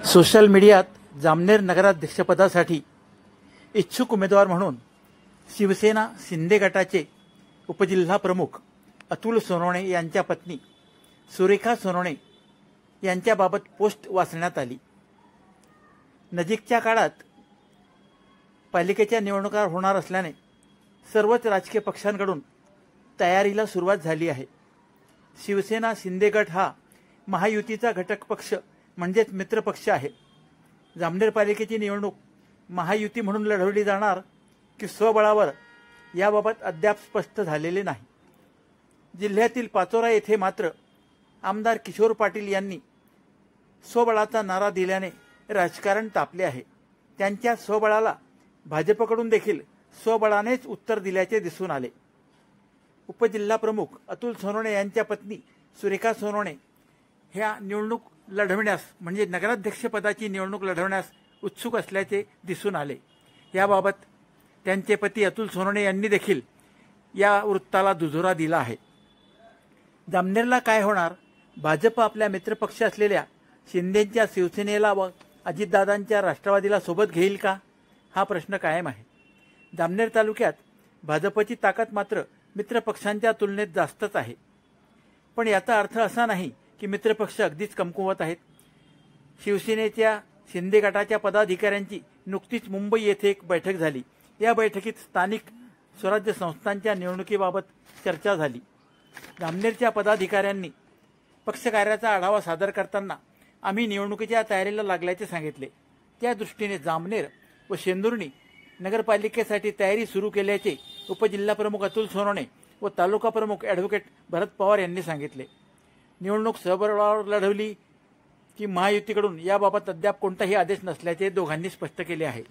Social मीडियात जामनेर नगराध्यक्षपदासाठी इच्छुक उमेदवार म्हणून शिवसेना शिंदे गटाचे उपजिल्हा प्रमुख अतुल सोनवणे यांच्या पत्नी सुरेखा सोनवणे यांच्याबाबत पोस्ट वाचण्यात आली। नजीकच्या काळात पालिकेच्या निवडणुका होणार असल्याने सर्वच राजकीय पक्षांकडून तयारीला सुरुवात झाली आहे। शिवसेना शिंदे गट हा महायुतीचा घटक पक्ष म्हणजेच मित्र पक्ष आहे। जामनेर पालिकेची निवडणूक महायुती म्हणून लढवली जाणार की स्वबळावर याबाबत अद्याप स्पष्ट झालेले नाही। जिल्ह्यातील पाचोरा येथे मात्र आमदार किशोर पाटील यांनी स्वबळाचा नारा दिल्याने राजकारण तापले आहे। त्यांच्या स्वबळाला भाजपकडून देखील स्वबळानेच उत्तर दिल्याचे दिसून आले। उपजिल्हा प्रमुख अतुल सोनवणे यांच्या पत्नी सुरेखा सोनवणे ह्या निवडणूक लढवण्यास म्हणजे नगराध्यक्षपदाची निवडणूक लढवण्यास उत्सुक असल्याचे दिसून आले। याबाबत त्यांचे पती अतुल सोनवणे यांनी देखील या वृत्ताला दुजोरा दिला आहे। जामनेरला काय होणार? भाजप आपल्या मित्रपक्ष असलेल्या शिंदेंच्या शिवसेनेला व अजितदादांच्या राष्ट्रवादीला सोबत घेईल का? हा प्रश्न कायम आहे। जामनेर तालुक्यात भाजपची ताकद मात्र मित्रपक्षांच्या तुलनेत जास्तच आहे। पण याचा अर्थ असा नाही की मित्रपक्ष अगदीच कमकुवत आहेत। शिवसेनेच्या शिंदे गटाच्या पदाधिकाऱ्यांची नुकतीच मुंबई येथे एक बैठक झाली। या बैठकीत स्थानिक स्वराज्य संस्थांच्या निवडणुकीबाबत चर्चा झाली। जामनेरच्या पदाधिकाऱ्यांनी पक्षकार्याचा आढावा सादर करताना आम्ही निवडणुकीच्या तयारीला लागल्याचे सांगितले। त्या दृष्टीने जामनेर व शेंदुर्णी नगरपालिकेसाठी तयारी सुरू केल्याचे उपजिल्हा प्रमुख अतुल सोनवणे व तालुका प्रमुख ॲडव्होकेट भरत पवार यांनी सांगितले। निवडणूक स्वबळावर लढवली की महायुतीकडून याबाबत अद्याप कोणताही आदेश नसल्याचे दोघांनी स्पष्ट केले आहे।